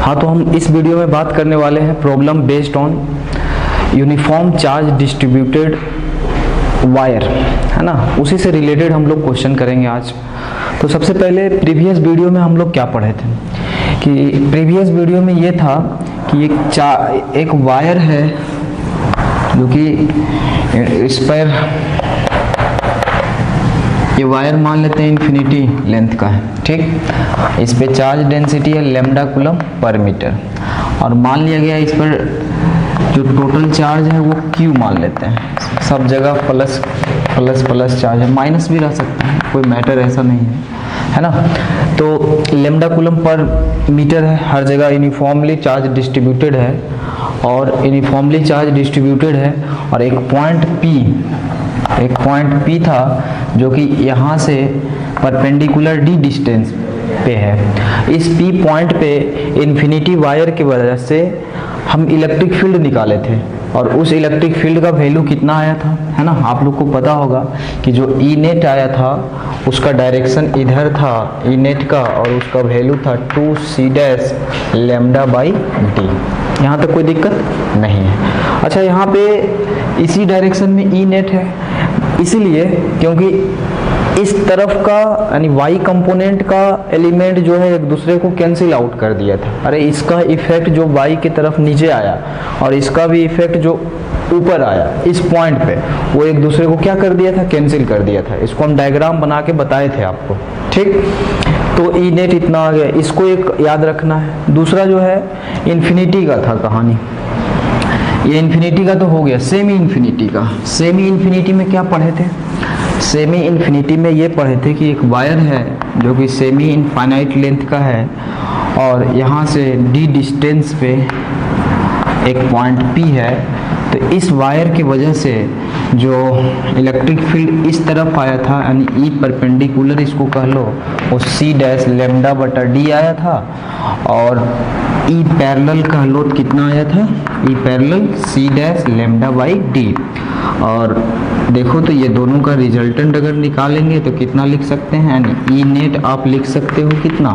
हाँ, तो हम इस वीडियो में बात करने वाले हैं problem based on uniform charge distributed wire, है ना। उसी से रिलेटेड हम लोग क्वेश्चन करेंगे आज। तो सबसे पहले प्रीवियस वीडियो में हम लोग क्या पढ़े थे कि प्रीवियस वीडियो में ये था कि एक वायर है जो कि इस पर ये वायर मान लेते हैं इन्फिनिटी लेंथ का है, ठीक। इस पे चार्ज डेंसिटी है लैम्डा कूलम पर मीटर और मान लिया गया इस पर जो टोटल चार्ज है वो Q मान लेते हैं। सब जगह प्लस प्लस प्लस चार्ज है, माइनस भी रह सकता है, कोई मैटर ऐसा नहीं है ना। तो लैम्डा कूलम पर मीटर है, हर जगह यूनिफॉर्मली चार्ज डिस्ट्रीब्यूटेड है और यूनिफॉर्मली चार्ज डिस्ट्रीब्यूटेड है। और एक पॉइंट P था जो कि यहाँ से परपेंडिकुलर D डिस्टेंस पे है। इस P पॉइंट पे इन्फिनिटी वायर की वजह से हम इलेक्ट्रिक फील्ड निकाले थे और उस इलेक्ट्रिक फील्ड का वैल्यू कितना आया था, है ना। आप लोग को पता होगा कि जो E नेट आया था उसका डायरेक्शन इधर था E नेट का और उसका वैल्यू था 2c dash lambda by D. यहाँ तक कोई दिक्कत नहीं है। अच्छा, यहाँ पे इसी डायरेक्शन में E नेट है, इसीलिए क्योंकि इस तरफ का यानी y कंपोनेंट का एलिमेंट जो है एक दूसरे को कैंसिल आउट कर दिया था। अरे इसका इफेक्ट जो y की तरफ नीचे आया और इसका भी इफेक्ट जो ऊपर आया इस पॉइंट पे, वो एक दूसरे को क्या कर दिया था, कैंसिल कर दिया था। इसको हम डायग्राम बना के बताए थे आपको, ठीक। तो ई नेट इतना आ गया, इसको एक याद रखना है। दूसरा जो है इन्फिनिटी का था कहानी, ये इन्फिनिटी का तो हो गया। सेमी इन्फिनिटी का, सेमी इन्फिनिटी में क्या पढ़े थे? सेमी इन्फिनिटी में ये पढ़े थे कि एक वायर है जो कि सेमी इनफाइनाइट लेंथ का है और यहाँ से D डिस्टेंस पे एक पॉइंट P है। तो इस वायर की वजह से जो इलेक्ट्रिक फील्ड इस तरफ आया था यानी E परपेंडिकुलर इसको कह लो, वो C डैश लैम्डा बटा D आया था और E पैरेलल कह लो तो कितना आया था, E parallel C dash lambda by D। और देखो तो ये दोनों का रिजल्टेंट अगर निकालेंगे तो कितना लिख सकते हैं, यानी E नेट आप लिख सकते हो कितना,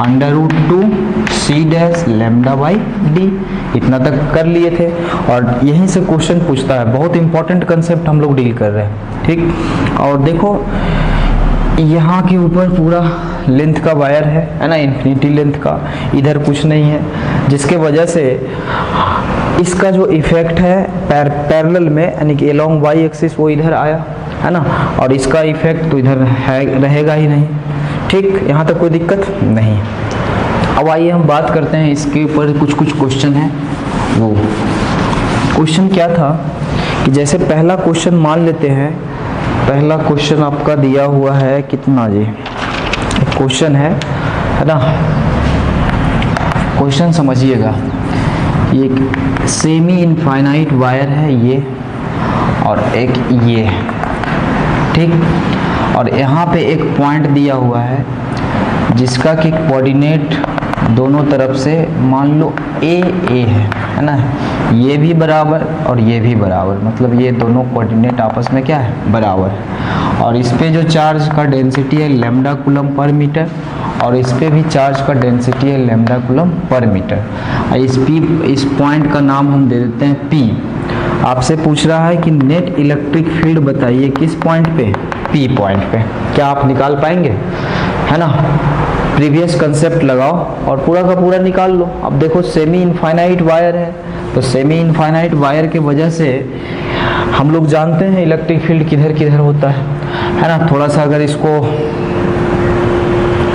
√2 C dash lambda by D। इतना तक कर लिए थे और यहीं से क्वेश्चन पूछता है। बहुत इंपॉर्टेंट कंसेप्ट हम लोग डील कर रहे हैं, ठीक। और देखो यहाँ के ऊपर पूरा लेंथ का वायर है ना, इन्फिनिटी लेंथ का, इधर कुछ नहीं है, जिसके वजह से इसका जो इफेक्ट है पैरेलल में यानी कि अलोंग y एक्सिस वो इधर आया, है ना। और इसका इफेक्ट तो इधर है, रहेगा ही नहीं, ठीक। यहाँ तक कोई दिक्कत नहीं। अब आइए हम बात करते हैं इसके ऊपर कुछ क्वेश्चन है। वो क्वेश्चन क्या था कि जैसे पहला क्वेश्चन मान लेते हैं, पहला क्वेश्चन आपका दिया हुआ है कितना जी, क्वेश्चन है ना। क्वेश्चन समझिएगा, ये सेमी इनफाइनाइट वायर है ये और एक ये, ठीक। और यहाँ पे एक पॉइंट दिया हुआ है जिसका कि कोऑर्डिनेट दोनों तरफ से मान लो ए है ना, ये भी बराबर और ये भी बराबर, मतलब ये दोनों कोऑर्डिनेट आपस में क्या है, बराबर। और इस पे जो चार्ज का डेंसिटी है लैम्डा कूलम पर मीटर और इस पे भी चार्ज का डेंसिटी है लैम्डा कूलम पर मीटर। इस पॉइंट का नाम हम दे देते हैं P। आपसे पूछ रहा है कि नेट इलेक्ट्रिक फील्ड बताइए किस पॉइंट पे, P पॉइंट पे। क्या आप निकाल पाएंगे, है ना। प्रीवियस कंसेप्ट लगाओ और पूरा का पूरा निकाल लो। अब देखो सेमी इनफाइनाइट वायर है तो सेमी इनफाइनाइट वायर के वजह से हम लोग जानते हैं इलेक्ट्रिक फील्ड किधर किधर होता है ना। थोड़ा सा अगर इसको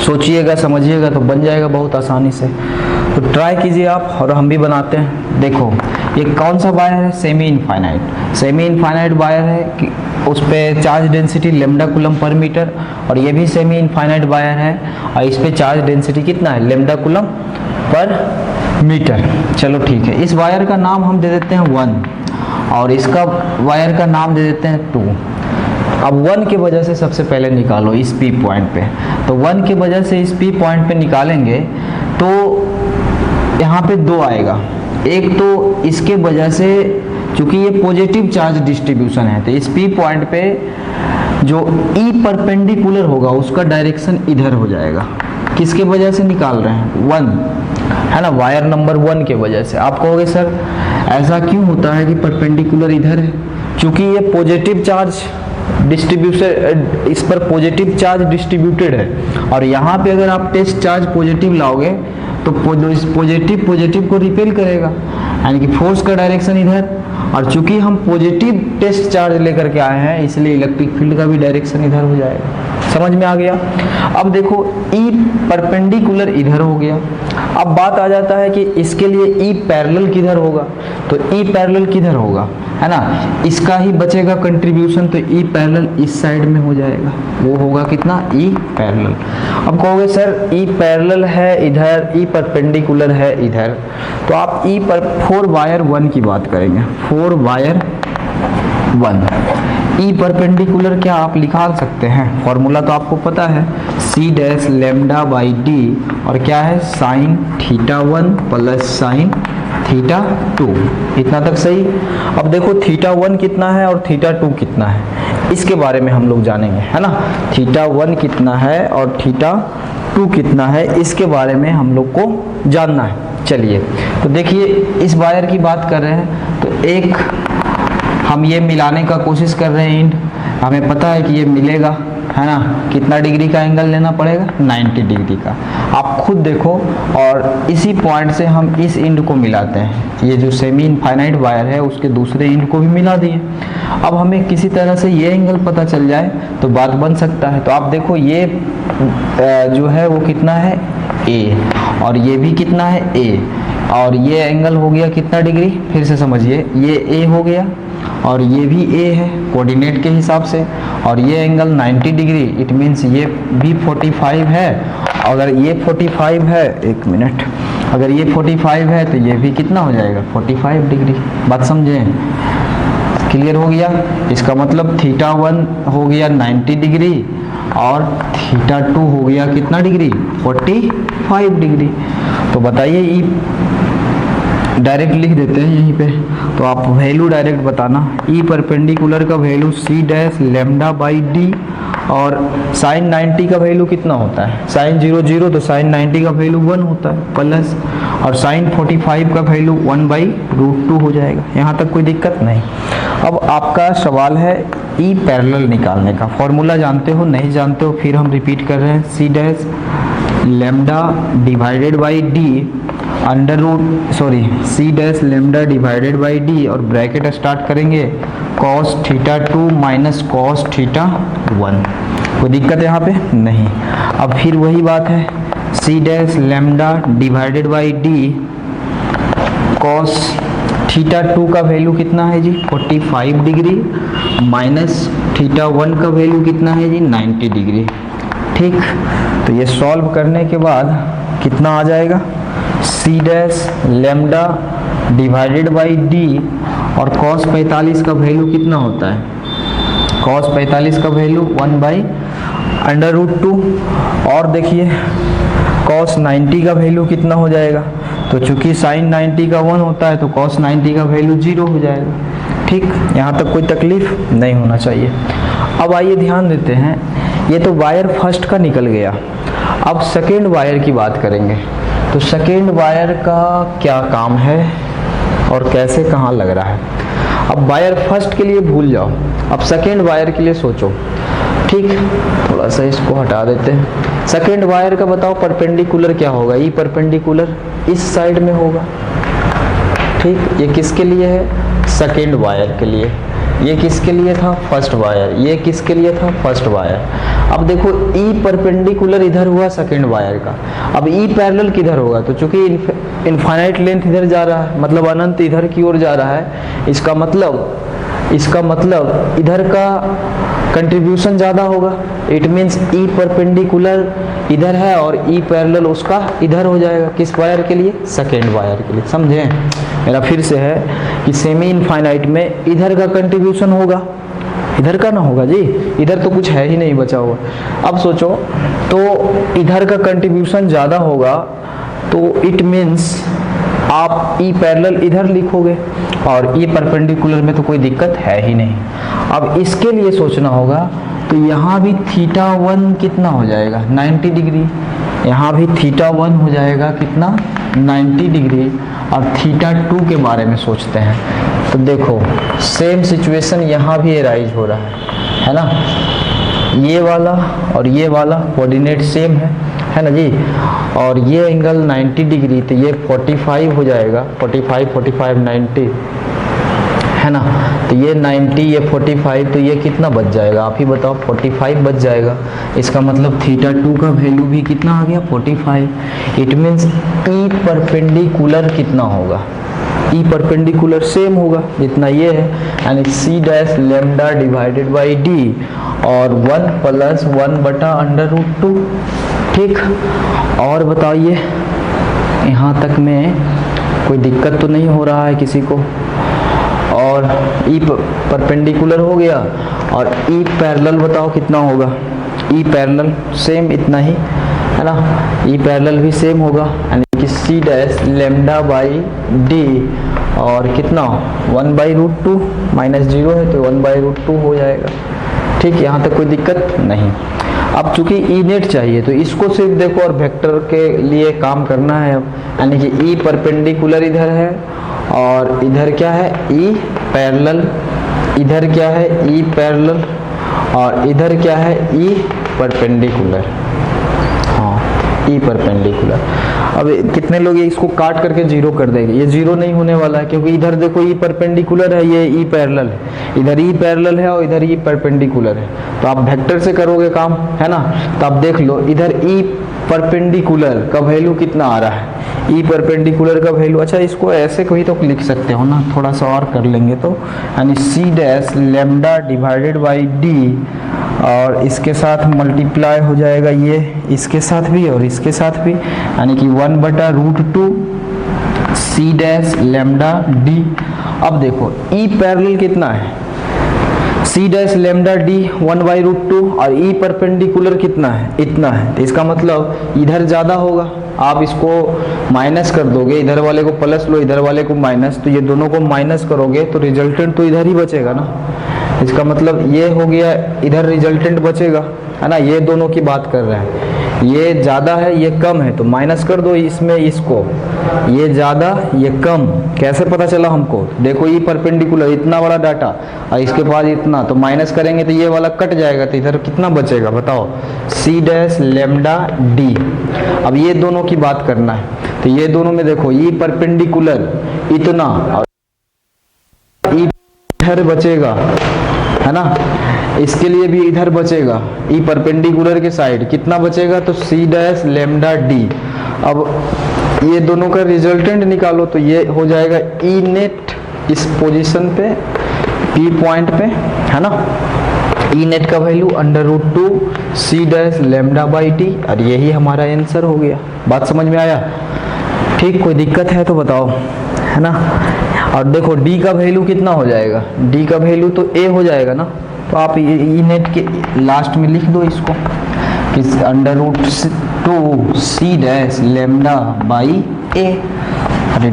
सोचिएगा समझिएगा तो बन जाएगा बहुत आसानी से। तो ट्राई कीजिए आप और हम भी बनाते हैं। देखो ये कौन सा वायर है, semi infinite. Semi infinite wire है कि उस पर चार्ज डेंसिटी लैम्डा कूलम पर मीटर और ये भी सेमी इनफाइनाइट वायर है और इस पे चार्ज डेंसिटी कितना है, लैम्डा कूलम पर मीटर। चलो ठीक है, इस वायर का नाम हम दे देते हैं 1 और इसका वायर का नाम दे देते हैं 2। अब 1 की वजह से सबसे पहले निकालो इस P पॉइंट पे। तो 1 की वजह से इस P पॉइंट पे निकालेंगे तो यहाँ पे 2 आएगा। एक तो इसके वजह से चूंकि ये पॉजिटिव चार्ज डिस्ट्रीब्यूशन है तो इस P पॉइंट पे जो E परपेंडिकुलर होगा उसका डायरेक्शन इधर हो जाएगा, किसके वजह से निकाल रहे हैं? 1 है ना, वायर नंबर 1 के वजह से। आप कहोगे सर ऐसा क्यों होता है कि परपेंडिकुलर इधर है? क्योंकि ये पॉजिटिव चार्ज डिस्ट्रीब्यूशन, इस पर पॉजिटिव चार्ज डिस्ट्रीब्यूटेड है, और यहाँ पे अगर आप टेस्ट चार्ज पॉजिटिव लाओगे तो पॉजिटिव को रिपेल करेगा, यानी कि फोर्स का डायरेक्शन इधर। और चूंकि हम पॉजिटिव टेस्ट चार्ज लेकर के आए हैं, इसलिए इलेक्ट्रिक फील्ड का भी डायरेक्शन इधर हो जाएगा। समझ में आ गया? अब देखो ई परपेंडिकुलर इधर हो गया। अब बात आ जाता है कि इसके लिए ई पैरेलल किधर होगा? तो ई पैरेलल किधर होगा, है ना, इसका ही बचेगा कंट्रीब्यूशन, तो ई पैरेलल इस साइड में हो जाएगा, वो होगा कितना? E parallel. अब कहोगे सर ई पैरेलल है इधर, ई परपेंडिकुलर है इधर, तो आप ई पर 4 वायर 1 की बात करेंगे। 4 वायर 1 ई परपेंडिकुलर क्या आप निकाल सकते हैं? फॉर्मूला तो आपको पता है, C dash lambda by D, और क्या है? Sine theta 1 plus sine theta 2। इतना तक सही। अब देखो थीटा 1 कितना है और थीटा 2 कितना है, इसके बारे में हम लोग जानेंगे, है ना। थीटा 1 कितना है और थीटा 2 कितना है, इसके बारे में हम लोग को जानना है। चलिए तो देखिए, इस वायर की बात कर रहे हैं तो एक हम ये मिलाने का कोशिश कर रहे हैं, इंड हमें पता है कि ये मिलेगा, है ना। कितना डिग्री का एंगल लेना पड़ेगा? 90 डिग्री का। आप खुद देखो, और इसी पॉइंट से हम इस इंड को मिलाते हैं। ये जो सेमी इनफाइनाइट वायर है उसके दूसरे इंड को भी मिला दिए। अब हमें किसी तरह से ये एंगल पता चल जाए तो बात बन सकता है। तो आप देखो ये जो है वो कितना है? ए, और ये भी कितना है? ए, और ये एंगल हो गया कितना डिग्री? फिर से समझिए, ये ए हो गया और ये भी ए है कोऑर्डिनेट के हिसाब से, और ये एंगल 90 डिग्री, इट मीन्स ये भी 45 है। अगर ये 45 है, एक मिनट, अगर ये 45 है तो ये भी कितना हो जाएगा? 45 डिग्री। बात समझें? क्लियर हो गया? इसका मतलब थीटा 1 हो गया 90 डिग्री और थीटा 2 हो गया कितना डिग्री? 45 डिग्री। तो बताइए, ई डायरेक्ट लिख देते हैं यहीं पे, तो आप वैल्यू डायरेक्ट बताना। ई परपेंडिकुलर का value C dash lambda by D, और साइन 90 का वैल्यू कितना होता है? साइन 0 तो साइन 90 का वैल्यू 1 होता है प्लस, और साइन 45 का वैल्यू 1/√2 हो जाएगा। यहाँ तक कोई दिक्कत नहीं। अब आपका सवाल है ई पैरेलल निकालने का। फॉर्मूला जानते हो? नहीं जानते हो? फिर हम रिपीट कर रहे हैं, सी dash lambda divided by D C dash lambda divided by D, और ब्रैकेट स्टार्ट करेंगे cos theta 2 minus cos theta 1। कोई दिक्कत यहाँ पे नहीं। अब फिर वही बात है, C dash lambda divided by D cos theta 2 का वैल्यू कितना है जी? 45 डिग्री, माइनस थीटा 1 का वैल्यू कितना है जी? 90 डिग्री। ठीक, तो ये सॉल्व करने के बाद कितना आ जाएगा? C dash lambda divided by D, और cos 45 का वैल्यू कितना होता है? cos 45 का वैल्यू 1/√2, और देखिए cos 90 का वैल्यू कितना हो जाएगा? तो चूंकि sin 90 का 1 होता है तो cos 90 का वैल्यू 0 हो जाएगा। ठीक, यहाँ तक कोई तकलीफ नहीं होना चाहिए। अब आइए ध्यान देते हैं, ये तो वायर फर्स्ट का निकल गया। अब सेकेंड वायर की बात करेंगे। तो सेकेंड वायर का क्या काम है और कैसे कहाँ लग रहा है? अब वायर फर्स्ट के लिए भूल जाओ, अब सेकेंड वायर के लिए सोचो। ठीक, थोड़ा सा इसको हटा देते हैं। सेकेंड वायर का बताओ परपेंडिकुलर क्या होगा? ई परपेंडिकुलर इस साइड में होगा। ठीक, ये किसके लिए है? सेकेंड वायर के लिए। ये किसके लिए था? First wire. ये किसके लिए था? First wire. अब देखो ई परपेंडिकुलर इधर हुआ सेकेंड वायर का, अब ई पैरेलल किधर होगा? तो चूंकि इनफाइनाइट लेंथ इधर जा रहा है, मतलब अनंत इधर की ओर जा रहा है, इसका मतलब इधर का कंट्रीब्यूशन ज़्यादा होगा। इट मीन्स ई परपेंडिकुलर इधर है और ई पैरेलल उसका इधर हो जाएगा। किस वायर के लिए? सेकेंड वायर के लिए। समझे? मेरा फिर से है कि सेमी इनफाइनाइट में इधर का कंट्रीब्यूशन होगा, इधर का ना होगा जी, इधर तो कुछ है ही नहीं बचा हुआ। अब सोचो, तो इधर का कंट्रीब्यूशन ज़्यादा होगा तो इट मीन्स आप ई पैरेलल इधर लिखोगे, और ई परपेंडिकुलर में तो कोई दिक्कत है ही नहीं। अब इसके लिए सोचना होगा, तो यहाँ भी थीटा 1 कितना हो जाएगा? 90 डिग्री, यहाँ भी θ1 हो जाएगा कितना 90 डिग्री। और θ2 के बारे में सोचते हैं तो देखो सेम सिचुएशन यहाँ भी एराइज हो रहा है ना। ये वाला और ये वाला कोऑर्डिनेट सेम है ना जी। और ये एंगल 90 डिग्री तो ये 45 हो जाएगा, 45 90 है ना। तो ये 90 ये 45 तो ये कितना बच जाएगा आप ही बताओ, 45 बच जाएगा। इसका मतलब θ2 का वैल्यू भी कितना आ गया 45। इट मीन्स ई परपेंडिकुलर कितना होगा, ई परपेंडिकुलर सेम होगा जितना ये है, यानी c dash lambda divided by D और 1 प्लस 1/√2। ठीक, और बताइए यहाँ तक में कोई दिक्कत तो नहीं हो रहा है किसी को। और ई परपेंडिकुलर हो गया और ई पैरेलल बताओ कितना होगा। ई पैरेलल सेम इतना ही है ना, ई पैरेलल भी सेम होगा, यानी कि c dash lambda by D और कितना 1/√2 -0 है तो 1/√2 हो जाएगा। ठीक, यहाँ तक कोई दिक्कत नहीं। अब चूंकि ई नेट चाहिए तो इसको सिर्फ देखो और वेक्टर के लिए काम करना है अब, यानी कि ई परपेंडिकुलर इधर है और इधर क्या है ई पैरेलल, इधर क्या है ई पैरेलल और इधर क्या है ई परपेंडिकुलर। हाँ, ई परपेंडिकुलर। अब कितने लोग इसको काट करके जीरो कर देंगे, ये जीरो नहीं होने वाला है क्योंकि इधर देखो ई परपेंडिकुलर है, ये ई पैरेलल है, इधर ई पैरेलल है और इधर ई परपेंडिकुलर है। तो आप वेक्टर से करोगे काम है ना। तो आप देख लो इधर ई परपेंडिकुलर का वैल्यू कितना आ रहा है, ई परपेंडिकुलर का वैल्यू। अच्छा, इसको ऐसे कोई तो लिख सकते हो ना, थोड़ा सा और कर लेंगे तो, यानी c dash lambda divided by D और इसके साथ मल्टीप्लाई हो जाएगा ये इसके साथ भी और इसके साथ भी, यानी कि 1/√2 c डैश लेमडा डी। अब देखो ई पैरेलल कितना है, c डैश लेमडा डी 1/√2 और ई परपेंडिकुलर कितना है, इतना है। तो इसका मतलब इधर ज़्यादा होगा, आप इसको माइनस कर दोगे, इधर वाले को प्लस लो इधर वाले को माइनस, तो ये दोनों को माइनस करोगे तो रिजल्टेंट तो इधर ही बचेगा ना। इसका मतलब ये हो गया, इधर रिजल्टेंट बचेगा है ना। ये दोनों की बात कर रहे हैं, ये ज़्यादा है ये कम है तो माइनस कर दो इसमें इसको, ये ज़्यादा ये कम। कैसे पता चला हमको, देखो ई परपेंडिकुलर इतना बड़ा डाटा और इसके बाद इतना, तो माइनस करेंगे तो ये वाला कट जाएगा तो इधर कितना बचेगा बताओ, c डैश लेमडा डी। अब ये दोनों की बात करना है तो ये दोनों में देखो ई परपेंडिकुलर इतना और इधर बचेगा है ना, इसके लिए भी इधर बचेगा, ई परपेंडिकुलर के साइड कितना बचेगा तो c डैश लेमडा डी। अब ये दोनों का रिजल्टेंट निकालो तो ये हो जाएगा ई नेट इस पोजीशन पे पी पॉइंट पे है ना। ई नेट का value √2 c dash lambda by T और यही हमारा आंसर हो गया। बात समझ में आया? ठीक, कोई दिक्कत है तो बताओ है ना। और देखो d का वैल्यू कितना हो जाएगा, d का वैल्यू तो a हो जाएगा ना। तो आप ई नेट के लास्ट में लिख दो इसको कि √2 c dash lambda by a। अरे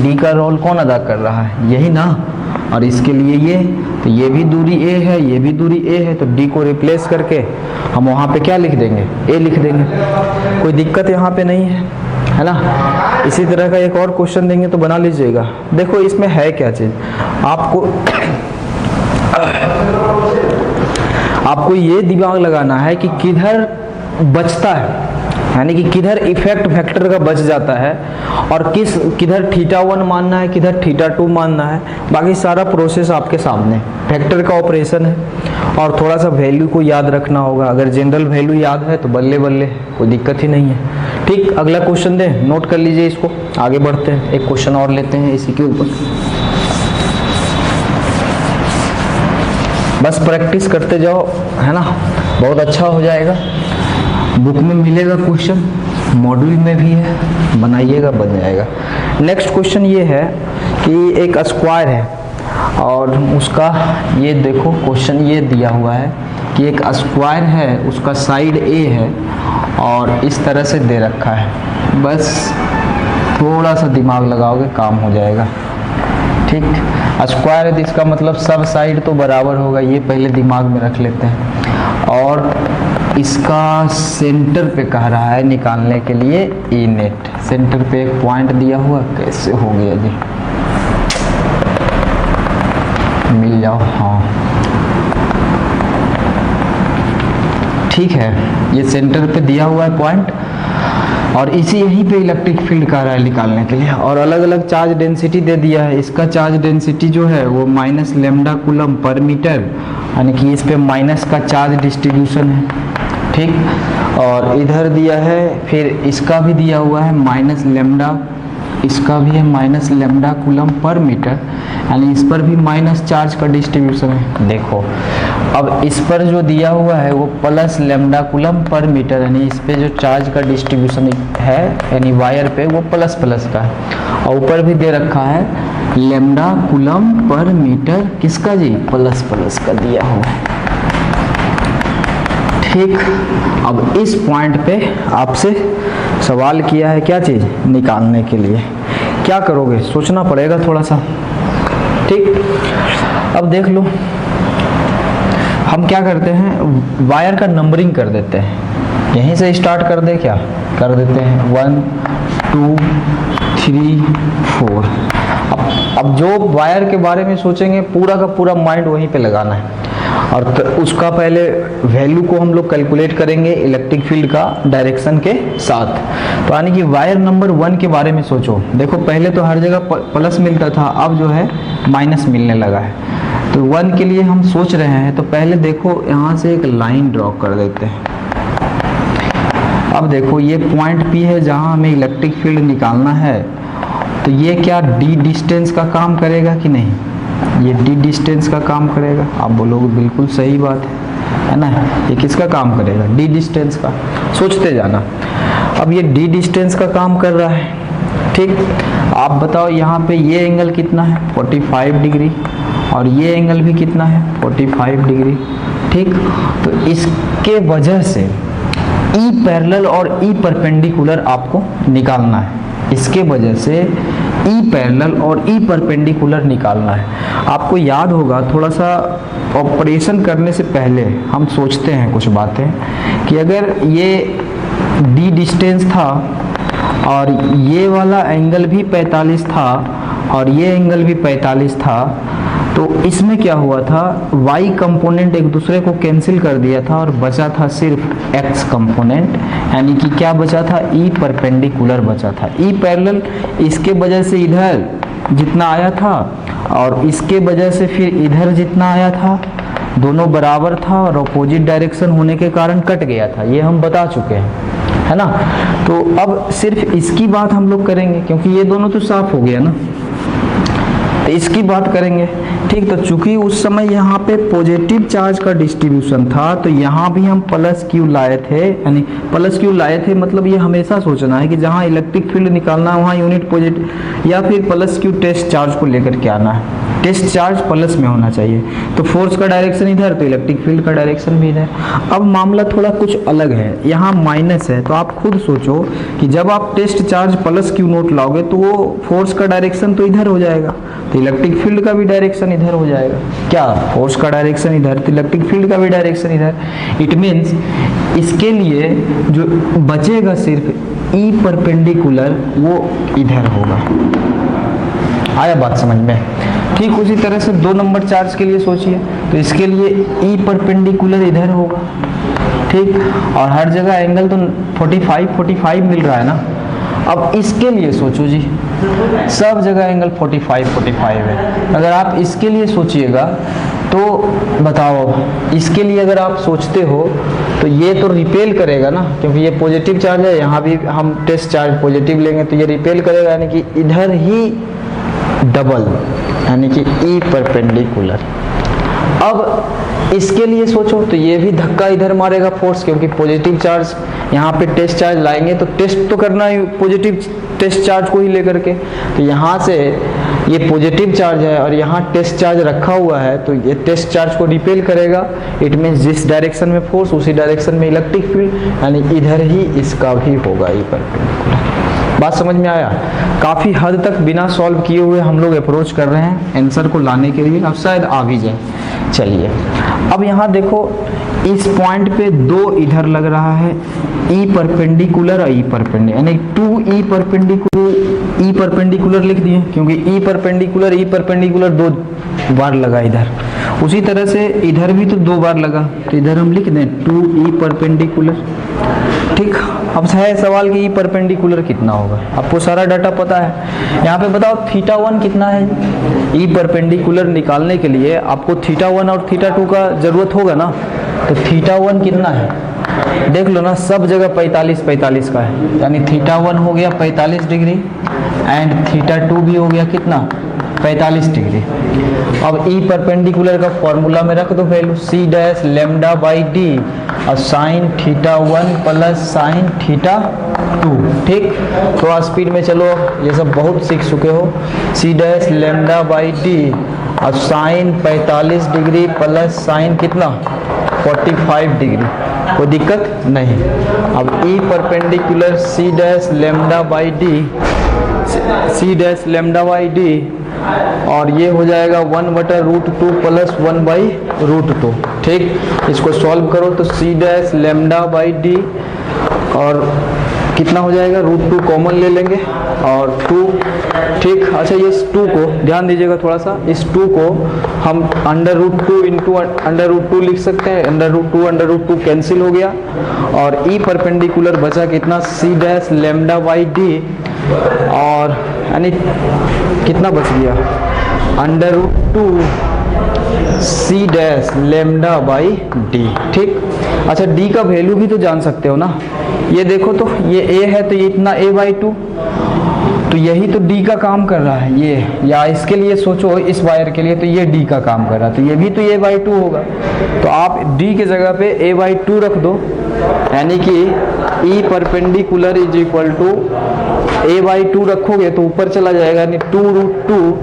d का रोल कौन अदा कर रहा है, यही ना। और इसके लिए ये, तो ये भी दूरी a है ये भी दूरी a है, तो d को रिप्लेस करके हम वहाँ पे क्या लिख देंगे, a लिख देंगे। कोई दिक्कत यहाँ पे नहीं है ना। इसी तरह का एक और क्वेश्चन देंगे तो बना लीजिएगा। देखो इसमें है क्या चीज़, आपको ये दिमाग लगाना है कि किधर बचता है, यानी कि किधर इफेक्ट फैक्टर का बच जाता है और किधर θ1 मानना है किधर θ2 मानना है। बाकी सारा प्रोसेस आपके सामने, फैक्टर का ऑपरेशन है और थोड़ा सा वैल्यू को याद रखना होगा। अगर जनरल वैल्यू याद है तो बल्ले बल्ले, कोई दिक्कत ही नहीं है। ठीक, अगला क्वेश्चन दें, नोट कर लीजिए इसको, आगे बढ़ते हैं। एक क्वेश्चन और लेते हैं इसी के ऊपर, बस प्रैक्टिस करते जाओ है ना, बहुत अच्छा हो जाएगा। बुक में मिलेगा क्वेश्चन, मॉड्यूल में भी है, बनाइएगा बन जाएगा। नेक्स्ट क्वेश्चन ये है कि एक स्क्वायर है और उसका ये देखो क्वेश्चन ये दिया हुआ है कि एक स्क्वायर है, उसका साइड ए है और इस तरह से दे रखा है। बस थोड़ा सा दिमाग लगाओगे काम हो जाएगा। ठीक, स्क्वायर है तो इसका मतलब सब साइड तो बराबर होगा, ये पहले दिमाग में रख लेते हैं। और इसका सेंटर पे कह रहा है निकालने के लिए ई नेट। सेंटर पे एक पॉइंट दिया हुआ, कैसे हो गया जी, मिल जाओ, हाँ ठीक है, ये सेंटर पे दिया हुआ है पॉइंट और इसी यहीं पे इलेक्ट्रिक फील्ड कह रहा है निकालने के लिए, और अलग अलग चार्ज डेंसिटी दे दिया है। इसका चार्ज डेंसिटी जो है वो माइनस लेमडा कूलम पर मीटर, यानी कि इस पे माइनस का चार्ज डिस्ट्रीब्यूशन है, ठीक। और इधर दिया है, फिर इसका भी दिया हुआ है माइनस लेमडा, इसका भी है माइनस लेमडा कूलम पर मीटर, यानी इस पर भी माइनस चार्ज का डिस्ट्रीब्यूशन है। देखो अब इस पर जो दिया हुआ है वो प्लस लेमडा कूलम पर मीटर, यानी इस पे जो चार्ज का डिस्ट्रीब्यूशन है यानी वायर पे वो प्लस प्लस का है, और ऊपर भी दे रखा है लेमडा कूलम पर मीटर, किसका जी, प्लस प्लस का दिया हुआ है, ठीक। अब इस पॉइंट पे आपसे सवाल किया है क्या चीज़ निकालने के लिए, क्या करोगे, सोचना पड़ेगा थोड़ा सा, ठीक। अब देख लो, हम क्या करते हैं, वायर का नंबरिंग कर देते हैं, यहीं से स्टार्ट कर दे, क्या कर देते हैं 1 2 3 4। अब जो वायर के बारे में सोचेंगे पूरा का पूरा माइंड वहीं पे लगाना है, और उसका पहले वैल्यू को हम लोग कैलकुलेट करेंगे इलेक्ट्रिक फील्ड का डायरेक्शन के साथ। तो यानी कि वायर नंबर 1 के बारे में सोचो, देखो पहले तो हर जगह प्लस मिलता था, अब जो है माइनस मिलने लगा है। तो 1 के लिए हम सोच रहे हैं, तो पहले देखो यहाँ से एक लाइन ड्रॉ कर देते हैं। अब देखो ये पॉइंट P है जहाँ हमें इलेक्ट्रिक फील्ड निकालना है, तो ये क्या d डिस्टेंस का काम करेगा कि नहीं, ये d डिस्टेंस का काम करेगा। आप बोलोगे बिल्कुल सही बात है ना, ये किसका काम करेगा, d डिस्टेंस का, सोचते जाना। अब ये d डिस्टेंस का काम कर रहा है, ठीक। आप बताओ यहाँ पे ये एंगल कितना है 45 डिग्री, और ये एंगल भी कितना है 45 डिग्री, ठीक। तो इसके वजह से ई पैरेलल और ई परपेंडिकुलर आपको निकालना है, इसके वजह से ई पैरेलल और ई परपेंडिकुलर निकालना है। आपको याद होगा, थोड़ा सा ऑपरेशन करने से पहले हम सोचते हैं कुछ बातें, कि अगर ये डी डिस्टेंस था और ये वाला एंगल भी 45 था और ये एंगल भी 45 था, तो इसमें क्या हुआ था, y कंपोनेंट एक दूसरे को कैंसिल कर दिया था और बचा था सिर्फ x कंपोनेंट, यानी कि क्या बचा था, ई परपेंडिकुलर बचा था। ई पैरेलल इसके वजह से इधर जितना आया था और इसके वजह से फिर इधर जितना आया था, दोनों बराबर था और अपोजिट डायरेक्शन होने के कारण कट गया था, ये हम बता चुके हैं, है ना। तो अब सिर्फ इसकी बात हम लोग करेंगे, क्योंकि ये दोनों तो साफ हो गया ना, तो इसकी बात करेंगे, ठीक। तो चूंकि उस समय यहाँ पे पॉजिटिव चार्ज का डिस्ट्रीब्यूशन था, तो यहाँ भी हम प्लस क्यू लाए थे, यानी प्लस क्यू लाए थे, मतलब ये हमेशा सोचना है कि जहाँ इलेक्ट्रिक फील्ड निकालना है वहाँ यूनिट पॉजिटिव या फिर प्लस क्यू टेस्ट चार्ज को लेकर के आना है, टेस्ट चार्ज प्लस में होना चाहिए। तो फोर्स का डायरेक्शन इधर, तो इलेक्ट्रिक फील्ड का डायरेक्शन भी इधर। अब मामला थोड़ा कुछ अलग है, यहाँ माइनस है, तो आप खुद सोचो कि जब आप test charge plus Q naught लाओगे तो वो फोर्स का डायरेक्शन तो इधर हो जाएगा, तो इलेक्ट्रिक फील्ड का भी डायरेक्शन इधर हो जाएगा। क्या, फोर्स का डायरेक्शन इधर, तो इलेक्ट्रिक फील्ड का भी डायरेक्शन इधर। इट मीन्स इसके लिए जो बचेगा सिर्फ ई परपेंडिकुलर, वो इधर होगा। आया बात समझ में, ठीक। उसी तरह से 2 नंबर चार्ज के लिए सोचिए, तो इसके लिए ई परपेंडिकुलर इधर होगा, ठीक। और हर जगह एंगल तो 45 मिल रहा है ना। अब इसके लिए सोचो जी, सब जगह एंगल 45 है। अगर आप इसके लिए सोचिएगा तो बताओ, इसके लिए अगर आप सोचते हो तो ये तो रिपेल करेगा ना, क्योंकि ये पॉजिटिव चार्ज है, यहाँ भी हम टेस्ट चार्ज पॉजिटिव लेंगे तो ये रिपेल करेगा, यानी कि इधर ही डबल, यानी कि ई परपेंडिकुलर। अब इसके लिए सोचो तो ये भी धक्का इधर मारेगा फोर्स, क्योंकि पॉजिटिव चार्ज यहाँ पे टेस्ट चार्ज लाएंगे तो टेस्ट तो करना ही पॉजिटिव टेस्ट चार्ज को ही लेकर के, तो यहाँ से ये पॉजिटिव चार्ज है और यहाँ टेस्ट चार्ज रखा हुआ है, तो ये टेस्ट चार्ज को रिपेल करेगा। इट मीन्स जिस डायरेक्शन में फोर्स उसी डायरेक्शन में इलेक्ट्रिक फील्ड, यानी इधर ही इसका भी होगा ई परपेंडिकुलर। बात समझ में आया। काफ़ी हद तक बिना सॉल्व किए हुए हम लोग अप्रोच कर रहे हैं आंसर को लाने के लिए, अब शायद आ भी जाए। चलिए अब यहाँ देखो, इस पॉइंट पे दो इधर लग रहा है, ई परपेंडिकुलर और ई परपेंडिकुलर, यानी 2 ई परपेंडिकुलर लिख दिए, क्योंकि ई परपेंडिकुलर 2 बार लगा इधर। उसी तरह से इधर भी तो 2 बार लगा, तो इधर हम लिख दें 2 ई परपेंडिकुलर। ठीक, अब है सवाल कि ई परपेंडिकुलर कितना होगा। आपको सारा डाटा पता है। यहाँ पे बताओ θ1 कितना है। ई परपेंडिकुलर निकालने के लिए आपको θ1 और θ2 का जरूरत होगा ना, तो θ1 कितना है देख लो ना, सब जगह 45 का है, यानी θ1 हो गया 45 डिग्री एंड θ2 भी हो गया कितना 45 डिग्री। अब ई परपेंडिकुलर का फॉर्मूला में रख दो value c dash lambda by D और साइन θ1 प्लस साइन θ2। ठीक, थोड़ा स्पीड में चलो, ये सब बहुत सीख चुके हो। c dash lambda by D और साइन 45 डिग्री प्लस साइन कितना 45 डिग्री, कोई दिक्कत नहीं। अब E perpendicular c dash lambda by D और ये हो जाएगा 1/√2 प्लस 1/√2। ठीक, इसको सॉल्व करो तो c dash lambda by D और कितना हो जाएगा, √2 कॉमन ले लेंगे और 2। ठीक, अच्छा ये इस 2 को ध्यान दीजिएगा थोड़ा सा, इस 2 को हम √2 इंटू √2 लिख सकते हैं। √2 कैंसिल हो गया और ई परपेंडिकुलर बचा कितना c dash lambda by D और यानी कितना बच गया √2 c dash lambda by D. ठीक, अच्छा d का वैल्यू भी तो जान सकते हो ना। ये देखो तो ये a है तो ये इतना a/2, तो यही तो d का काम कर रहा है ये, या इसके लिए सोचो इस वायर के लिए तो ये d का काम कर रहा है, तो ये भी तो a/2 होगा। तो आप d के जगह पे a/2 रख दो, यानी कि E perpendicular is equal to a/2 रखोगे तो ऊपर चला जाएगा, यानी 2√2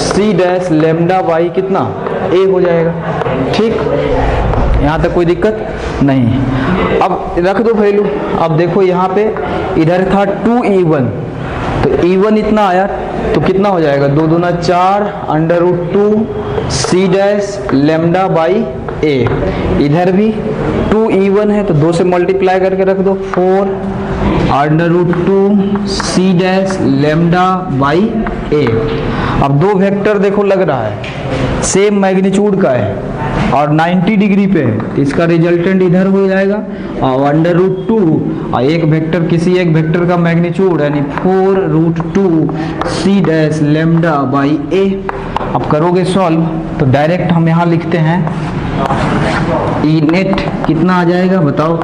c डैश लैम्डा बाई कितना a हो जाएगा। ठीक, यहाँ तक कोई दिक्कत नहीं। अब रख दो वैल्यू। अब देखो यहाँ पे इधर था 2e1, तो e1 इतना आया तो कितना हो जाएगा 2 दूना 4 √2 c dash lambda by a। इधर भी 2e1 है तो 2 से मल्टीप्लाई करके रख दो 4 √2 c dash lambda by a। अब दो वेक्टर देखो लग रहा है, सेम मैग्नीट्यूड का है और 90 डिग्री पे है, तो इसका रिजल्टेंट इधर हो जाएगा और √2 और एक वेक्टर किसी एक वेक्टर का मैग्नीट्यूड यानी 4√2 c dash lambda by a। अब करोगे सॉल्व तो डायरेक्ट हम यहाँ लिखते हैं ई नेट कितना आ जाएगा बताओ,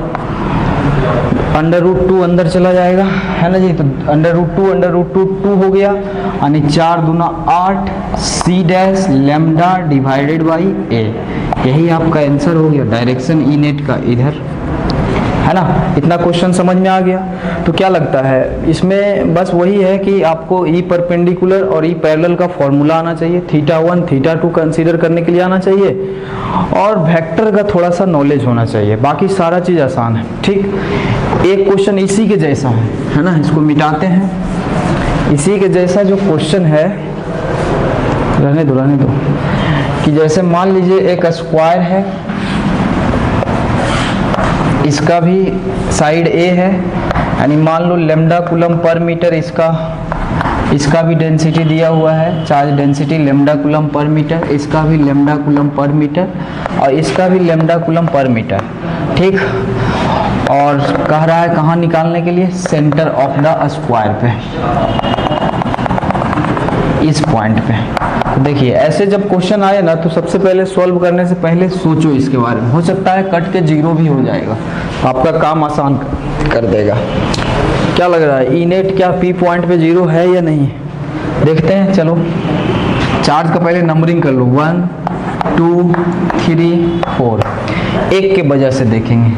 √2 अंदर चला जाएगा है ना जी, तो √2 2 हो गया, यानी 4 दूना 8 c dash lambda divided by a। यही आपका आंसर हो गया डायरेक्शन ई नेट का इधर, है ना। इतना क्वेश्चन समझ में आ गया। तो क्या लगता है इसमें बस वही है कि आपको ई परपेंडिकुलर और ई पैरेलल का फॉर्मूला आना चाहिए, θ1 θ2 कंसीडर करने के लिए आना चाहिए और वेक्टर का थोड़ा सा नॉलेज होना चाहिए, बाकी सारा चीज़ आसान है। ठीक, एक क्वेश्चन इसी के जैसा है ना, इसको मिटाते हैं। इसी के जैसा जो क्वेश्चन है, रहने दो कि जैसे मान लीजिए एक स्क्वायर है, इसका भी साइड A है, यानी मान लो लैम्डा कूलम पर मीटर इसका भी डेंसिटी दिया हुआ है, चार्ज डेंसिटी लैम्डा कूलम पर मीटर, इसका भी लैम्डा कूलम पर मीटर और इसका भी लैम्डा कूलम पर मीटर। ठीक, और कह रहा है कहाँ निकालने के लिए, सेंटर ऑफ द स्क्वायर पे, इस पॉइंट पे। तो देखिए ऐसे जब क्वेश्चन आए ना तो सबसे पहले सॉल्व करने से पहले सोचो इसके बारे में, हो सकता है कट के 0 भी हो जाएगा, आपका काम आसान कर देगा। क्या लग रहा है ई नेट क्या P पॉइंट पे 0 है या नहीं, देखते हैं। चलो चार्ज का पहले नंबरिंग कर लो, 1 2 3 4, एक के वजह से देखेंगे।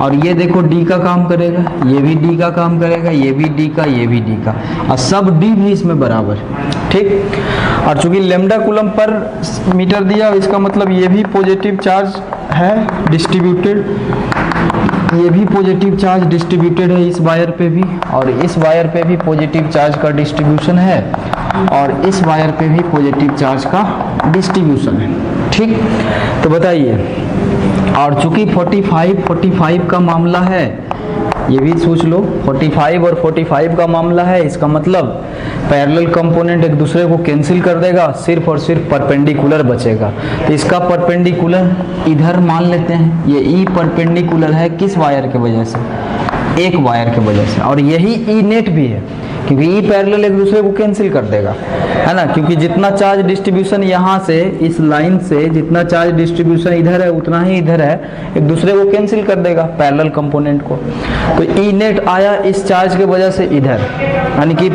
और ये देखो D का काम करेगा, ये भी D का काम करेगा, ये भी D का, ये भी D का, और सब D भी इसमें बराबर। ठीक, और चूंकि लैम्डा कूलम पर मीटर दिया, इसका मतलब ये भी पॉजिटिव चार्ज है डिस्ट्रीब्यूटेड, ये भी पॉजिटिव चार्ज डिस्ट्रीब्यूटेड है इस वायर पे भी, और इस वायर पे भी पॉजिटिव चार्ज का डिस्ट्रीब्यूशन है, और इस वायर पे भी पॉजिटिव चार्ज का डिस्ट्रीब्यूशन है। ठीक, तो बताइए, और चूंकि 45 का मामला है, ये भी सोच लो 45 और 45 का मामला है, इसका मतलब पैरेलल कंपोनेंट एक दूसरे को कैंसिल कर देगा, सिर्फ और सिर्फ परपेंडिकुलर बचेगा। तो इसका परपेंडिकुलर इधर मान लेते हैं, ये ई परपेंडिकुलर है किस वायर के वजह से, एक वायर के वजह से, और यही ई नेट भी है क्योंकि ई पैरेलल एक दूसरे को कैंसिल कर देगा, है ना, क्योंकि जितना चार्ज डिस्ट्रीब्यूशन यहाँ से इस लाइन से जितना चार्ज डिस्ट्रीब्यूशन इधर है उतना ही इधर है, एक दूसरे को कैंसिल कर देगा पैरेलल कंपोनेंट को। तो ई नेट आया इस चार्ज के वजह से इधर, यानी कि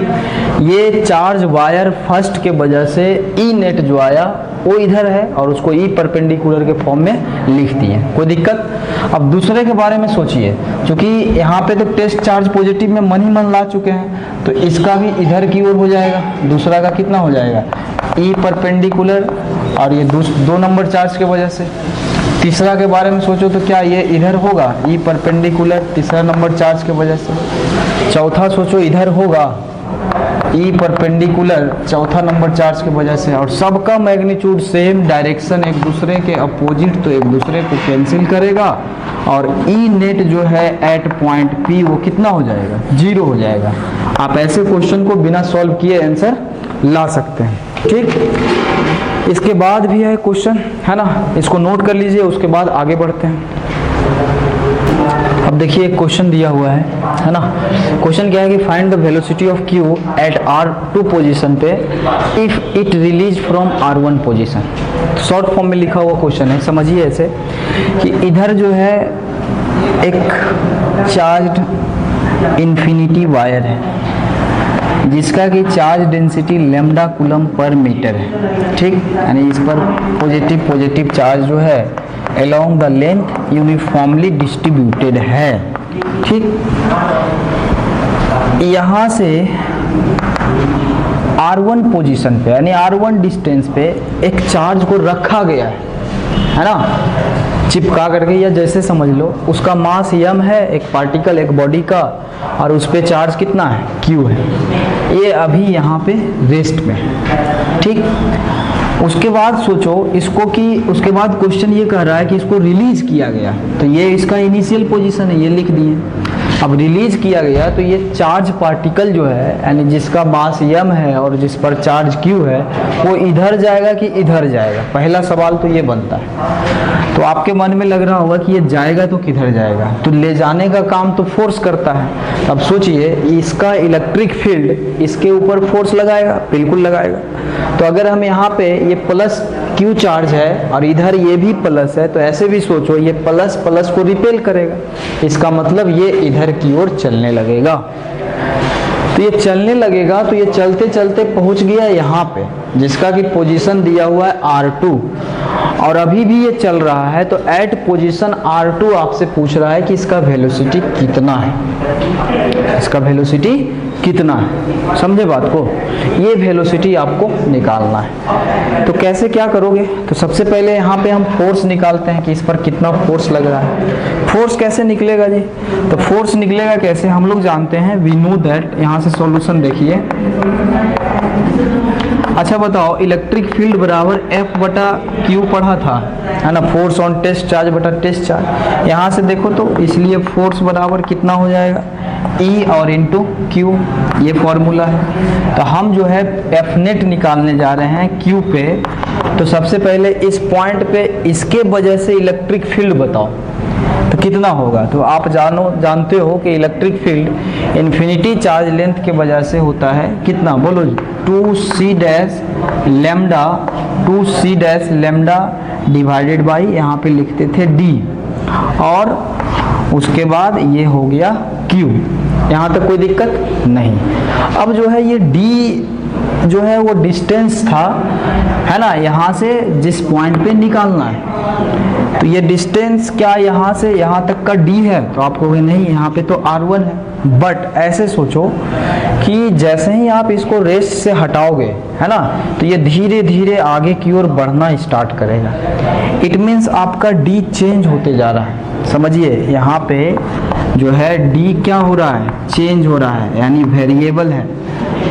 ये चार्ज वायर फर्स्ट के वजह से ई नेट जो आया वो इधर है और उसको ई परपेंडिकुलर के फॉर्म में लिख दिए, कोई दिक्कत। अब दूसरे के बारे में सोचिए, क्योंकि यहाँ पे तो टेस्ट चार्ज पॉजिटिव में मन ही मन ला चुके हैं, तो इसका भी इधर की ओर हो जाएगा, दूसरा का कितना हो जाएगा ई परपेंडिकुलर, और ये 2 नंबर चार्ज के वजह से। तीसरा के बारे में सोचो तो क्या ये इधर होगा ई परपेंडिकुलर, तीसरा नंबर चार्ज के वजह से। चौथा सोचो इधर होगा ई परपेंडिकुलर, चौथा नंबर चार्ज की वजह से, और सबका मैग्नीट्यूड सेम, डायरेक्शन एक दूसरे के अपोजिट, तो एक दूसरे को कैंसिल करेगा, और ई नेट जो है एट पॉइंट पी वो कितना हो जाएगा, 0 हो जाएगा। आप ऐसे क्वेश्चन को बिना सॉल्व किए आंसर ला सकते हैं, ठीक। इसके बाद भी है क्वेश्चन, है ना, इसको नोट कर लीजिए, उसके बाद आगे बढ़ते हैं। अब देखिए एक क्वेश्चन दिया हुआ है ना, क्वेश्चन क्या है कि find the velocity of Q at R2 position पे if it release from R1 position. Short form में लिखा हुआ क्वेश्चन है, समझिए ऐसे कि इधर जो है एक चार्ज्ड इन्फिनिटी वायर है जिसका कि चार्ज डेंसिटी लैम्डा कूलम पर मीटर है, ठीक, यानी इस पर पॉजिटिव चार्ज जो है along the length uniformly distributed है, ठीक। यहाँ से R1 पोजीशन पे यानी R1 डिस्टेंस पे एक चार्ज को रखा गया है ना, चिपका करके, या जैसे समझ लो उसका मास m है, एक पार्टिकल एक बॉडी का, और उस पे चार्ज कितना है q है, ये अभी यहाँ पे रेस्ट में, ठीक। उसके बाद सोचो इसको कि उसके बाद क्वेश्चन ये कह रहा है कि इसको रिलीज किया गया, तो ये इसका इनिशियल पोजीशन है, ये लिख दिए। अब रिलीज किया गया तो ये चार्ज पार्टिकल जो है यानी जिसका मास m है और जिस पर चार्ज q है वो इधर जाएगा कि इधर जाएगा, पहला सवाल तो ये बनता है। तो आपके मन में लग रहा होगा कि ये जाएगा तो किधर जाएगा, तो ले जाने का काम तो फोर्स करता है। अब सोचिए इसका इलेक्ट्रिक फील्ड इसके ऊपर फोर्स लगाएगा, बिल्कुल लगाएगा। तो अगर हम यहाँ पे ये प्लस q चार्ज है और इधर ये भी प्लस है, तो ऐसे भी सोचो ये प्लस प्लस को रिपेल करेगा, इसका मतलब ये इधर की ओर चलने लगेगा। तो ये चलने लगेगा तो ये चलते चलते पहुंच गया यहाँ पे जिसका कि पोजीशन दिया हुआ है R2, और अभी भी ये चल रहा है। तो एट पोजीशन R2 आपसे पूछ रहा है कि इसका वेलोसिटी कितना है, इसका वेलोसिटी कितना है, समझे बात को, ये वेलोसिटी आपको निकालना है। तो कैसे क्या करोगे, तो सबसे पहले यहाँ पे हम फोर्स निकालते हैं कि इस पर कितना फोर्स लग रहा है। फोर्स कैसे निकलेगा जी, तो फोर्स निकलेगा कैसे, हम लोग जानते हैं, वी नो दैट। यहाँ से सॉल्यूशन देखिए, अच्छा बताओ, इलेक्ट्रिक फील्ड बराबर F बटा Q पढ़ा था, है ना, फोर्स ऑन टेस्ट चार्ज बटा टेस्ट चार्ज। यहाँ से देखो तो इसलिए फोर्स बराबर कितना हो जाएगा, E और इंटू Q, ये फॉर्मूला है। तो हम जो है F नेट निकालने जा रहे हैं Q पे। तो सबसे पहले इस पॉइंट पे इसके वजह से इलेक्ट्रिक फील्ड बताओ तो कितना होगा। तो आप जानते हो कि electric field infinity charge length के वजह से होता है कितना, बोलो 2c dash lambda, 2c dash lambda divided by, यहाँ पे लिखते थे d, और उसके बाद ये हो गया q। यहाँ तक कोई दिक्कत नहीं। अब जो है ये d जो है वो डिस्टेंस था, है ना, यहाँ से जिस पॉइंट पे निकालना है। तो ये डिस्टेंस क्या यहाँ से यहाँ तक का d है, तो आप कहोगे नहीं यहाँ पे तो R1 है। बट ऐसे सोचो कि जैसे ही आप इसको रेस्ट से हटाओगे, है ना, तो ये धीरे धीरे आगे की ओर बढ़ना स्टार्ट करेगा। इट मीन्स आपका d चेंज होते जा रहा है। समझिए यहाँ पे जो है d क्या हो रहा है, चेंज हो रहा है, यानी वेरिएबल है।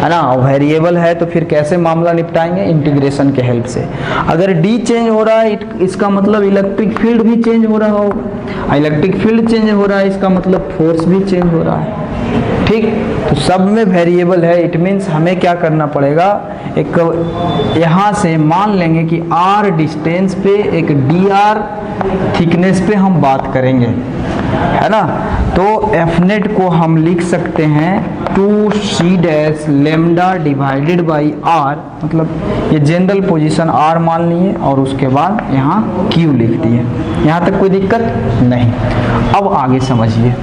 है ना, और वेरिएबल है तो फिर कैसे मामला निपटाएंगे, इंटीग्रेशन के हेल्प से। अगर डी चेंज हो रहा है इसका मतलब इलेक्ट्रिक फील्ड भी चेंज हो रहा होगा, इलेक्ट्रिक फील्ड चेंज हो रहा है इसका मतलब फोर्स भी चेंज हो रहा है। ठीक, तो सब में वेरिएबल है, इट मीन्स हमें क्या करना पड़ेगा, एक यहाँ से मान लेंगे कि r डिस्टेंस पे एक dr थिकनेस पे हम बात करेंगे, है ना। तो Fnet को हम लिख सकते हैं 2c dash lambda divided by r, मतलब ये जनरल पोजीशन r मान लिए और उसके बाद यहाँ q लिख दिए। यहाँ तक कोई दिक्कत नहीं। अब आगे समझिए,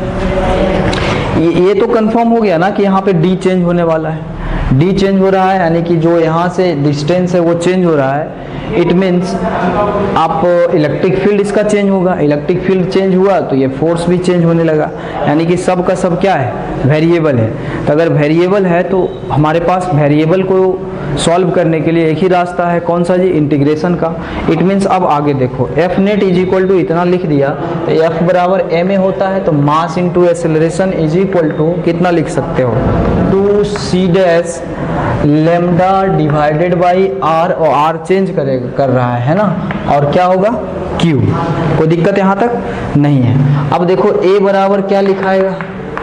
ये तो कंफर्म हो गया ना कि यहाँ पे d चेंज होने वाला है, d चेंज हो रहा है यानी कि जो यहाँ से डिस्टेंस है वो चेंज हो रहा है। इट मीन्स आप इलेक्ट्रिक फील्ड इसका चेंज होगा, इलेक्ट्रिक फील्ड चेंज हुआ तो ये फोर्स भी चेंज होने लगा, यानी कि सब का सब क्या है, वेरिएबल है। तो अगर वेरिएबल है तो हमारे पास वेरिएबल को सॉल्व करने के लिए एक ही रास्ता है, कौन सा जी, इंटीग्रेशन का। इट मीन्स अब आगे देखो, F net is equal to इतना लिख दिया तो एफ बराबर एम ए होता है, तो mass into acceleration is equal to कितना लिख सकते हो, 2c dash lambda divided by are, और आर चेंज कर रहा है ना, और क्या होगा Q। कोई दिक्कत यहाँ तक नहीं है। अब देखो A बराबर क्या लिखाएगा,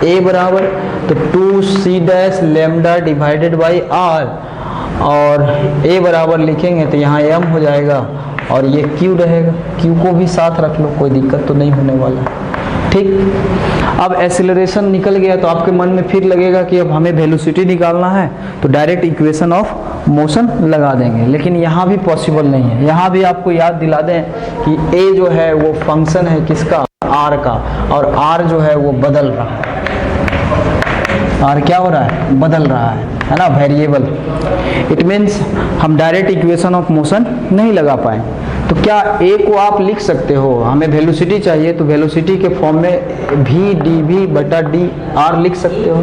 A बराबर तो 2c dash lambda divided by are, और A बराबर लिखेंगे तो यहाँ m हो जाएगा और ये Q रहेगा, Q को भी साथ रख लो, कोई दिक्कत तो नहीं होने वाला। ठीक, अब एक्सेलरेशन निकल गया तो आपके मन में फिर लगेगा कि अब हमें वेलोसिटी निकालना है, तो डायरेक्ट इक्वेशन ऑफ मोशन लगा देंगे, लेकिन यहाँ भी पॉसिबल नहीं है। यहाँ भी आपको याद दिला दें कि a जो है वो फंक्शन है किसका, r का, और r जो है वो बदल रहा है, r क्या हो रहा है, बदल रहा है ना, वेरिएबल। इट मीन्स हम डायरेक्ट इक्वेशन ऑफ मोशन नहीं लगा पाए। तो क्या a को आप लिख सकते हो, हमें वेलोसिटी चाहिए तो वेलोसिटी के फॉर्म में v dv बटा डी आर लिख सकते हो,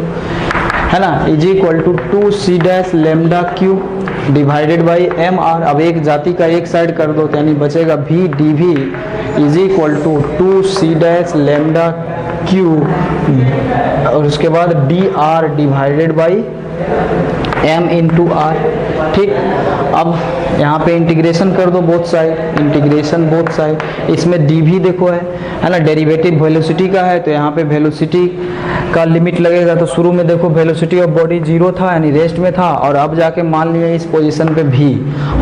है ना, is equal to 2c dash lambda q divided by M R. अब एक जाति का एक साइड कर दो तो यानी बचेगा v dv is equal to 2c dash lambda q, और उसके बाद d r divided by m into r. ठीक, अब यहाँ पे इंटीग्रेशन कर दो both side, integration both side, इसमें dv देखो है ना, डेरिवेटिव वेलोसिटी का है तो यहाँ पे वेलोसिटी का लिमिट लगेगा। तो शुरू में देखो वेलोसिटी ऑफ बॉडी 0 था यानी रेस्ट में था, और अब जाके मान लिया इस पोजीशन पे v,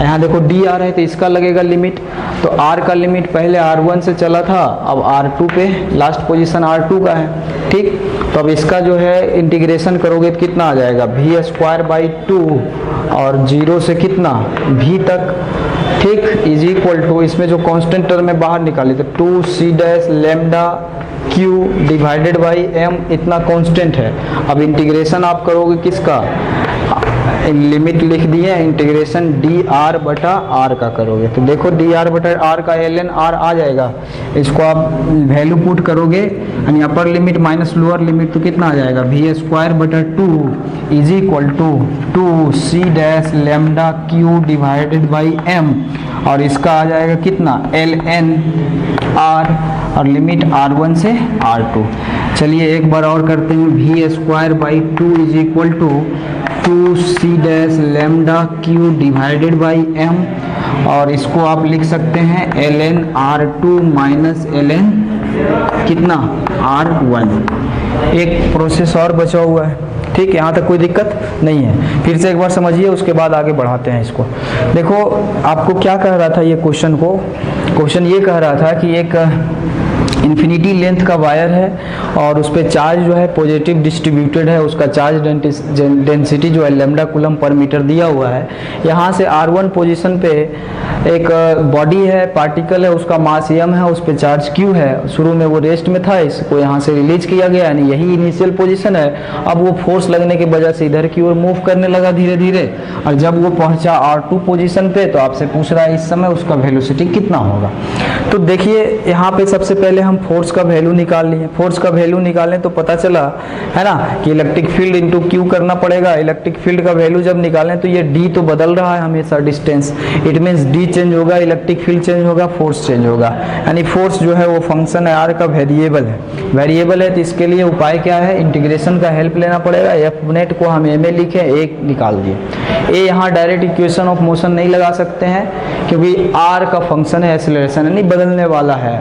यहाँ देखो डी आर है तो इसका लगेगा लिमिट, तो r का लिमिट पहले r1 से चला था, अब r2 पे लास्ट पोजीशन r2 का है। ठीक, तो अब इसका जो है इंटीग्रेशन करोगे तो कितना आ जाएगा, v स्क्वायर बाई 2 और 0 से कितना v तक। ठीक, इज इक्वल टू इसमें जो कांस्टेंट टर्म में बाहर निकाले तो 2c dash lambda q divided by m, इतना कांस्टेंट है। अब इंटीग्रेशन आप करोगे किसका, लिमिट लिख दिए, इंटीग्रेशन डी आर बटा आर का करोगे तो देखो डी आर बटा आर का ln r आ जाएगा। इसको आप वैल्यू पुट करोगे यानी upper limit minus lower limit तो कितना आ जाएगा, v स्क्वायर बटा 2 is equal to 2c dash lambda q divided by m, और इसका आ जाएगा कितना, ln r, और लिमिट r1 से r2। चलिए एक बार और करते हैं, v square by 2 is equal to 2c dash lambda q divided by m, और इसको आप लिख सकते हैं ln r2 माइनस ln कितना, r1। एक प्रोसेस और बचा हुआ है। ठीक, यहाँ तक कोई दिक्कत नहीं है। फिर से एक बार समझिए, उसके बाद आगे बढ़ाते हैं इसको। देखो आपको क्या कह रहा था ये क्वेश्चन ये कह रहा था कि एक इन्फिनिटी लेंथ का वायर है और उस पर चार्ज जो है पॉजिटिव डिस्ट्रीब्यूटेड है, उसका चार्ज डेंसिटी जो है लैम्डा कूलम पर मीटर दिया हुआ है। यहाँ से r1 पोजीशन पे एक बॉडी है, पार्टिकल है, उसका मास m है, उस पर चार्ज q है। शुरू में वो रेस्ट में था, इसको यहाँ से रिलीज किया गया यानी यही इनिशियल पोजीशन है। अब वो फोर्स लगने की वजह से इधर की ओर मूव करने लगा धीरे धीरे, और जब वो पहुंचा r2 पोजीशन पे तो आपसे पूछ रहा है इस समय उसका वेलोसिटी कितना होगा। तो देखिए यहाँ पे सबसे पहले हम फोर्स का वैल्यू निकाल लिए। फोर्स का वैल्यू निकालें तो पता चला है ना कि इलेक्ट्रिक फील्ड इंटू क्यू करना पड़ेगा। इलेक्ट्रिक फील्ड का वैल्यू जब निकालें तो ये डी तो बदल रहा है हमेशा distance, it means D change होगा, इलेक्ट्रिक फील्ड चेंज होगा, फोर्स चेंज होगा। यानी फोर्स जो है वो फंक्शन है आर का वेरिएबल है। वेरिएबल है तो इसके लिए उपाय क्या है, इंटीग्रेशन का हेल्प लेना पड़ेगा। एफ नेट को हम एम ए लिखे, एक निकाल दिए। ए यहाँ डायरेक्ट इक्वेशन ऑफ मोशन नहीं लगा सकते हैं क्योंकि आर का फंक्शन है एक्सेलरेशन, यानी बदलने वाला है।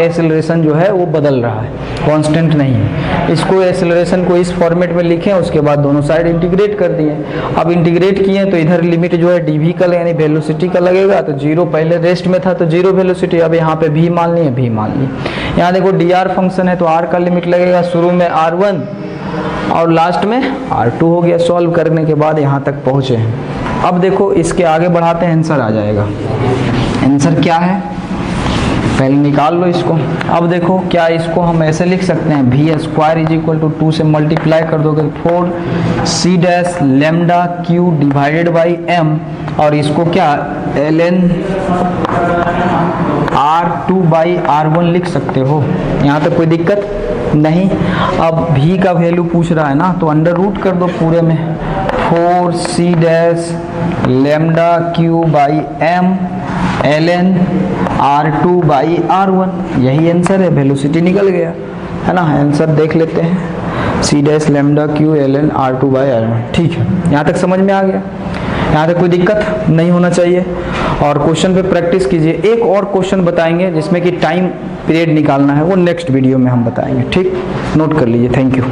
एक्सेलरेशन जो है वो बदल रहा है, कांस्टेंट नहीं है। इसको एक्सेलरेशन को इस फॉर्मेट में लिखें, उसके बाद दोनों साइड इंटीग्रेट कर दिए। अब इंटीग्रेट किए तो इधर लिमिट जो है डीवी का यानी वेलोसिटी का लगेगा, तो जीरो पहले रेस्ट में था तो जीरो वेलोसिटी, अब यहाँ पे भी मान लिए, भी मान लिए। यहाँ देखो डी आर फंक्शन है तो आर का लिमिट लगेगा शुरू में R1 और लास्ट में R2 हो गया। सॉल्व करने के बाद यहाँ तक पहुँचे हैं। अब देखो इसके आगे बढ़ाते हैं, आंसर आ जाएगा। आंसर क्या है पहले निकाल लो इसको। अब देखो क्या इसको हम ऐसे लिख सकते हैं, v square is equal to 2 से मल्टीप्लाई कर दोगे 4 c dash lambda q divided by m, और इसको क्या ln R2 बाई R1 लिख सकते हो। यहाँ तक कोई दिक्कत नहीं। अब भी का वैल्यू पूछ रहा है ना, तो अंडर रूट कर दो पूरे में, 4 c dash lambda q by m ln R2 by R1, यही आंसर है। वेलोसिटी निकल गया है ना। आंसर देख लेते हैं, सी dash lambda q ln R2 by R1। ठीक है, यहाँ तक समझ में आ गया। यहाँ तक कोई दिक्कत नहीं होना चाहिए। और क्वेश्चन पे प्रैक्टिस कीजिए। एक और क्वेश्चन बताएंगे जिसमें कि टाइम पीरियड निकालना है, वो नेक्स्ट वीडियो में हम बताएंगे। ठीक, नोट कर लीजिए। Thank you.